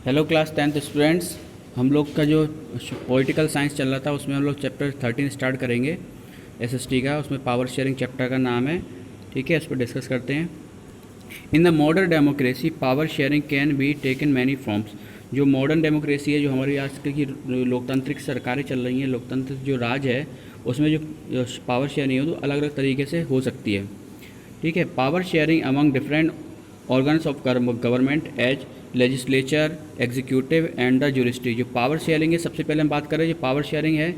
Hello class 10th students. हम लोग का जो पॉलिटिकल साइंस चल रहा था उसमें हम लोग चैप्टर 13 स्टार्ट करेंगे एसएसटी का। उसमें पावर शेयरिंग चैप्टर का नाम है। ठीक है, इस पर डिस्कस करते हैं। In the modern democracy power sharing can be taken many forms. जो मॉडर्न डेमोक्रेसी है, जो हमारी आजकल की लोकतांत्रिक सरकारें चल रही हैं, लोकतंत्र जो राज है, उसमें जो पावर शेयरिंग है वो अलग अलग तरीके से हो सकती है। ठीक है, power sharing among different organs of government as legislature, executive and the judiciary. जो पावर शेयरिंग है, सबसे पहले हम बात करें जो पावर शेयरिंग है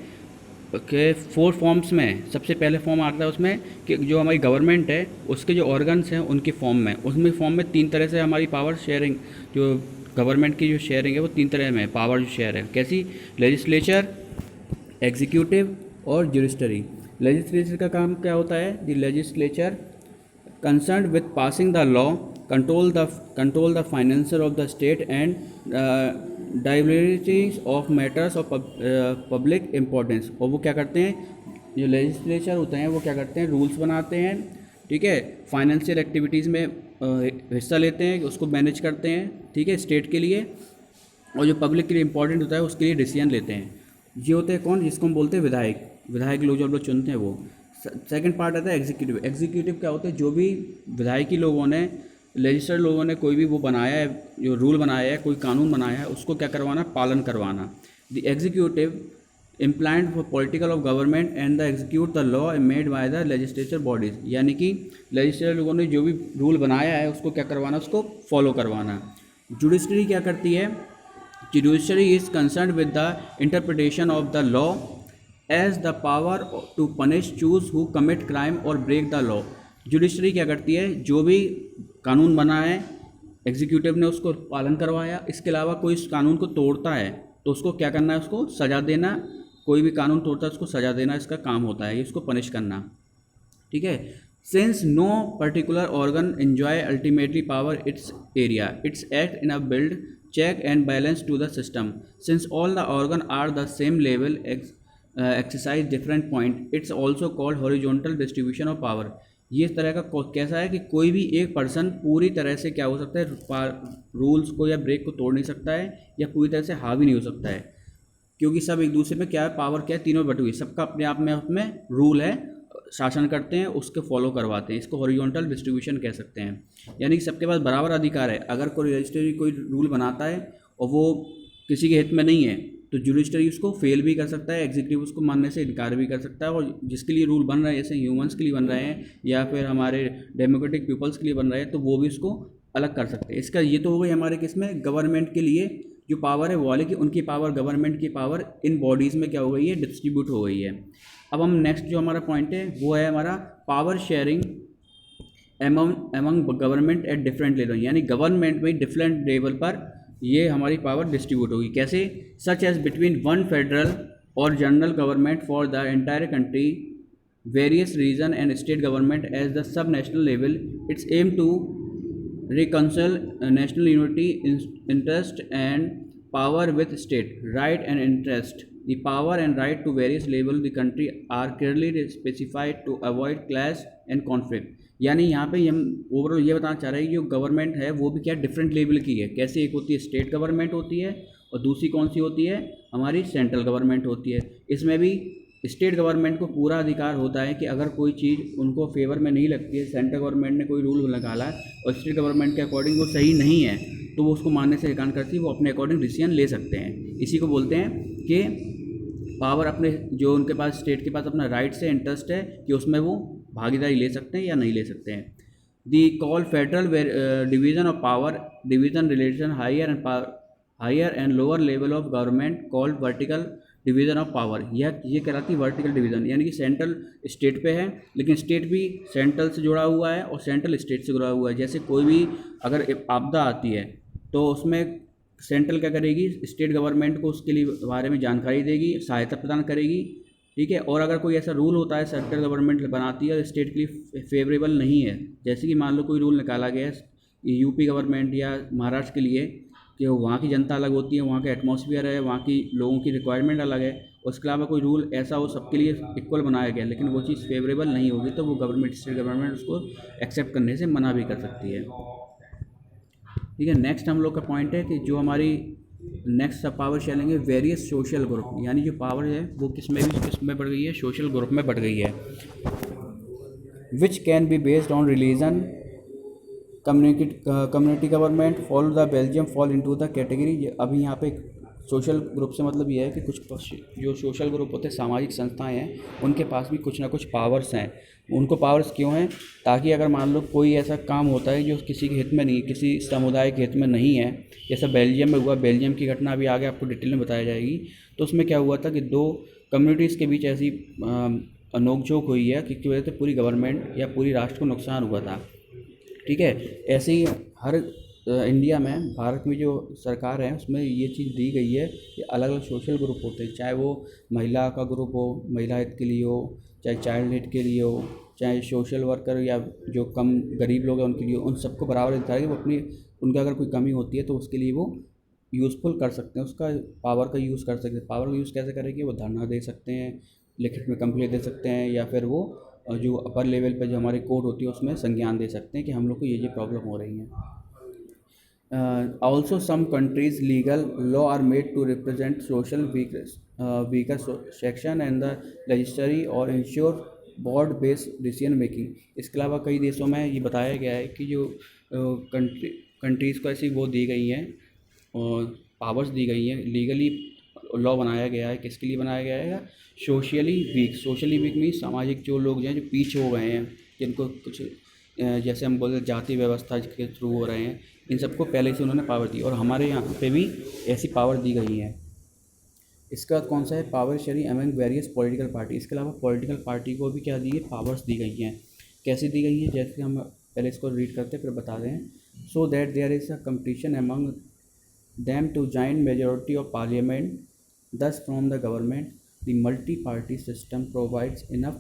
के 4 फॉर्म्स में है। सबसे पहले फॉर्म आता है उसमें कि जो हमारी गवर्नमेंट है उसके जो ऑर्गन्स हैं उनकी फॉर्म में, उसमें फॉर्म में 3 तरह से हमारी पावर शेयरिंग, जो गवर्नमेंट की जो शेयरिंग है वो 3 तरह में है। पावर जो शेयर है कैसी, लेजिस्लेचर, एग्जीक्यूटिव और जुडिशरी। लेजिस्लेचर का काम क्या होता है? The legislature concerned with passing the law, control the finances of the state and diversions of matters of public importance। और वो क्या करते हैं, जो लेजिस्लेचर होते हैं वो क्या करते हैं, रूल्स बनाते हैं। ठीक है, फाइनेंशियल एक्टिविटीज़ में हिस्सा लेते हैं, उसको मैनेज करते हैं। ठीक है, स्टेट के लिए, और जो पब्लिक के लिए इंपॉर्टेंट होता है उसके लिए डिसीजन लेते हैं। ये होते हैं कौन, जिसको हम बोलते हैं विधायक। विधायक लोग जो हम लोग चुनते हैं वो। सेकंड पार्ट आता है एग्जीक्यूटिव। एग्जीक्यूटिव क्या होता है, जो भी विधायकी लोगों ने, लेजिस्लेटर लोगों ने कोई भी वो बनाया है, जो रूल बनाया है, कोई कानून बनाया है, उसको क्या करवाना, पालन करवाना। The executive implement for political of government and the execute the law made by the legislature bodies. यानी कि लेजिस्लेटर लोगों ने जो भी रूल बनाया है उसको क्या करवाना, उसको फॉलो करवाना। जुडिशरी क्या करती है, judiciary is concern with the interpretation of the law as the power to punish those who commit crime और ब्रेक द लॉ। जुडिशरी क्या करती है, जो भी कानून बना है एग्जीक्यूटिव ने उसको पालन करवाया, इसके अलावा कोई इस कानून को तोड़ता है तो उसको क्या करना है, उसको सज़ा देना। कोई भी कानून तोड़ता है उसको सज़ा देना इसका काम होता है, इसको पनिश करना। ठीक है, since no particular organ enjoy ultimately power its area, its act in a build check and balance to the system. Since all the organ are the same level, exercise different point, it's also called horizontal distribution of power। ये इस तरह का कैसा है कि कोई भी एक पर्सन पूरी तरह से क्या हो सकता है, रूल्स को या ब्रेक को तोड़ नहीं सकता है, या पूरी तरह से हावी नहीं हो सकता है, क्योंकि सब एक दूसरे में क्या है, पावर क्या है, तीनों बटी हुई, सबका अपने आप में रूल है, शासन करते हैं, उसके फॉलो करवाते हैं। इसको हॉरिजॉन्टल डिस्ट्रीब्यूशन कह सकते हैं। यानी कि सबके पास बराबर अधिकार है। अगर कोई रजिस्ट्री कोई रूल बनाता है और वो किसी के हित में नहीं है तो जुडिशरी उसको फेल भी कर सकता है, एग्जीक्यूटिव उसको मानने से इनकार भी कर सकता है। और जिसके लिए रूल बन रहे हैं, जैसे ह्यूमंस के लिए बन रहे हैं या फिर हमारे डेमोक्रेटिक पीपल्स के लिए बन रहे हैं, तो वो भी उसको अलग कर सकते हैं। इसका ये तो हो गई हमारे किसमें, गवर्नमेंट के लिए जो पावर है वो वाले की, उनकी पावर, गवर्नमेंट की पावर इन बॉडीज़ में क्या हो गई है, डिस्ट्रीब्यूट हो गई है। अब हम नेक्स्ट जो हमारा पॉइंट है वो है हमारा power sharing among government at different level. यानी गवर्नमेंट में डिफरेंट लेवल पर ये हमारी पावर डिस्ट्रीब्यूट होगी। कैसे, such as between one federal और general government for the entire country, various region and state government as the sub national level. It's aim to reconcile national unity, interest and power with state right and interest. The power and right to various level the country are clearly specified to avoid clash and conflict। यानी यहाँ पे हम overall ये बताना चाह रहे हैं कि जो गवर्नमेंट है वो भी क्या डिफरेंट लेवल की है। कैसे, एक होती है स्टेट गवर्नमेंट होती है और दूसरी कौन सी होती है, हमारी सेंट्रल गवर्नमेंट होती है। इसमें भी स्टेट गवर्नमेंट को पूरा अधिकार होता है कि अगर कोई चीज़ उनको फेवर में नहीं लगती है, सेंट्रल गवर्नमेंट ने कोई रूल निकाला और स्टेट गवर्नमेंट के अकॉर्डिंग वो सही नहीं है, तो वो उसको मानने से इनकार करती है, वो अपने अकॉर्डिंग डिसीजन ले सकते हैं। इसी को बोलते हैं कि पावर अपने, जो उनके पास स्टेट के पास अपना राइट से इंटरेस्ट है कि उसमें वो भागीदारी ले सकते हैं या नहीं ले सकते हैं। The call federal division of power, division relation higher and lower level of government called vertical division of power. ये कहलाती है वर्टिकल डिवीज़न। यानी कि सेंट्रल स्टेट पे है, लेकिन स्टेट भी सेंट्रल से जुड़ा हुआ है और सेंट्रल स्टेट से जुड़ा हुआ है। जैसे कोई भी अगर आपदा आती है तो उसमें सेंट्रल क्या करेगी, स्टेट गवर्नमेंट को उसके लिए बारे में जानकारी देगी, सहायता प्रदान करेगी। ठीक है, और अगर कोई ऐसा रूल होता है सेंट्रल गवर्नमेंट बनाती है और स्टेट के लिए फेवरेबल नहीं है, जैसे कि मान लो कोई रूल निकाला गया है यूपी गवर्नमेंट या महाराष्ट्र के लिए कि वहाँ की जनता अलग होती है, वहाँ का एटमॉस्फेयर है, वहाँ की लोगों की रिक्वायरमेंट अलग है, उसके अलावा कोई रूल ऐसा हो सबके लिए इक्वल बनाया गया, लेकिन वो चीज़ फेवरेबल नहीं होगी तो वो गवर्नमेंट, स्टेट गवर्नमेंट उसको एक्सेप्ट करने से मना भी कर सकती है। ठीक है। नेक्स्ट हम लोग का पॉइंट है कि जो हमारी नेक्स्ट सब पावर शेयरिंग है वेरियस सोशल ग्रुप, यानी जो पावर है वो किस में बढ़ गई है, सोशल ग्रुप में बढ़ गई है। Which can be based on religion community government follow the Belgium fall into the category. अभी यहाँ पे सोशल ग्रुप से मतलब ये है कि कुछ जो सोशल ग्रुप होते हैं, सामाजिक संस्थाएं हैं, उनके पास भी कुछ ना कुछ पावर्स हैं। उनको पावर्स क्यों हैं? ताकि अगर मान लो कोई ऐसा काम होता है जो किसी के हित में नहीं, किसी समुदाय के हित में नहीं है, जैसा बेल्जियम में हुआ, बेल्जियम की घटना अभी आगे आपको डिटेल में बताया जाएगी। तो उसमें क्या हुआ था कि दो कम्युनिटीज़ के बीच ऐसी नोकझोंक हुई है कि वजह से पूरी गवर्नमेंट या पूरी राष्ट्र को नुकसान हुआ था। ठीक है। ऐसे ही हर इंडिया में, भारत में जो सरकार है उसमें ये चीज़ दी गई है कि अलग अलग सोशल ग्रुप होते हैं, चाहे वो महिला का ग्रुप हो, महिला हित के लिए हो, चाहे चाइल्ड हित के लिए हो, चाहे सोशल वर्कर या जो कम गरीब लोग हैं उनके लिए, उन सबको बराबर अधिकार है कि वो अपनी, उनका अगर कोई कमी होती है तो उसके लिए वो यूज़फुल कर सकते हैं, उसका पावर का यूज़ कर सकते हैं। पावर का यूज़ कैसे करेंगे? वो धरना दे सकते हैं, लिखित में कंप्लेंट दे सकते हैं, या फिर वो जो अपर लेवल पे जो हमारी कोर्ट होती है उसमें संज्ञान दे सकते हैं कि हम लोग को ये प्रॉब्लम हो रही है। Also some countries legal law are made to represent social weaker section and the legislature or ensure board based decision making। इसके अलावा कई देशों में ये बताया गया है कि जो कंट्रीज़ को ऐसी वो दी गई हैं और पावर्स दी गई हैं, लीगली लॉ बनाया गया है। किसके लिए बनाया गया है? सोशली वीक मीन्स सामाजिक जो लोग हैं जो पीछे हो गए हैं, जिनको कुछ जैसे हम बोलते जाति व्यवस्था के थ्रू हो रहे हैं, इन सबको पहले से उन्होंने पावर दी और हमारे यहाँ पे भी ऐसी पावर दी गई है। इसका कौन सा है? Power sharing among various political party. इसके अलावा पॉलिटिकल पार्टी को भी क्या दी है? पावर्स दी गई हैं। कैसे दी गई हैं? जैसे हम पहले इसको रीड करते हैं फिर बता दें। So that there is a competition among them to join majority of parliament, thus from the government the multi-party system provides enough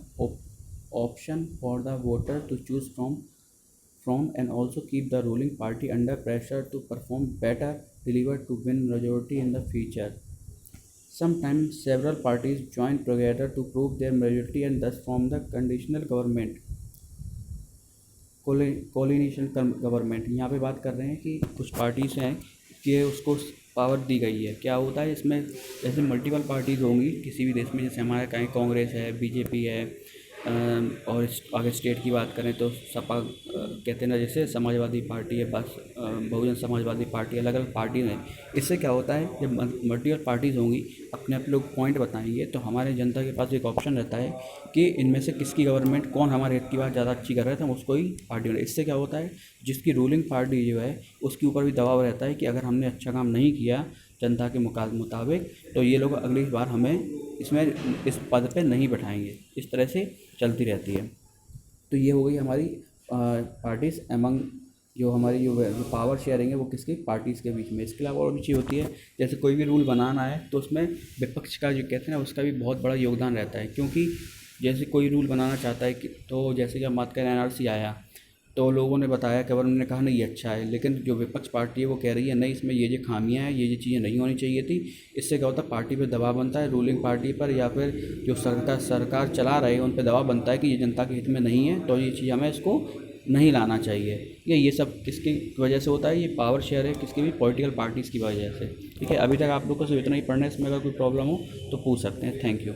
option for the voter to choose from and also keep the ruling party under pressure to perform better deliver to win majority in the future. Sometimes several parties join together to prove their majority and thus form the conditional government, coalition government. यहाँ पे बात कर रहे हैं कि कुछ parties हैं कि उसको पावर दी गई है। क्या होता है इसमें? जैसे मल्टीपल पार्टीज़ होंगी किसी भी देश में, जैसे हमारे कहीं कांग्रेस है, बीजेपी है, और आगे स्टेट की बात करें तो सपा कहते हैं ना, जैसे समाजवादी पार्टी है, बस बहुजन समाजवादी पार्टी, अलग अलग पार्टीज़ हैं। इससे क्या होता है, जब मल्टीपल पार्टीज़ होंगी, अपने आप लोग पॉइंट बताएंगे तो हमारे जनता के पास एक ऑप्शन रहता है कि इनमें से किसकी गवर्नमेंट, कौन हमारे हित की बात ज़्यादा अच्छी कर रहा है तो हम उसको ही पार्टी बनाए। इससे क्या होता है, जिसकी रूलिंग पार्टी जो है उसके ऊपर भी दबाव रहता है कि अगर हमने अच्छा काम नहीं किया जनता के मुताबिक तो ये लोग अगली बार हमें इस पद पे नहीं बैठाएंगे। इस तरह से चलती रहती है। तो ये हो गई हमारी पार्टीज़ एमंग, जो हमारी जो पावर शेयरिंग है वो किसकी? पार्टीज़ के बीच में। इसके अलावा और भी चीज़ होती है, जैसे कोई भी रूल बनाना है तो उसमें विपक्ष का जो कहते हैं ना उसका भी बहुत बड़ा योगदान रहता है। क्योंकि जैसे कोई रूल बनाना चाहता है कि, तो जैसे कि हम बात करें NRC आया तो लोगों ने बताया, गवर्नमेंट ने कहा नहीं ये अच्छा है, लेकिन जो विपक्ष पार्टी है वो कह रही है नहीं इसमें ये खामियां हैं, ये चीज़ें नहीं होनी चाहिए थी। इससे क्या होता है, पार्टी पे दबाव बनता है, रूलिंग पार्टी पर या फिर जो सरकार चला रहे हैं उन पे दबाव बनता है कि ये जनता के हित में नहीं है तो ये चीज़ हमें इसको नहीं लाना चाहिए। ये सब किसकी वजह से होता है? ये पावर शेयर है किसकी भी? पॉलिटिकल पार्टीज़ की वजह से। ठीक है। अभी तक आप लोग को सिर्फ इतना ही पढ़ना है, इसमें अगर कोई प्रॉब्लम हो तो पूछ सकते हैं। Thank you.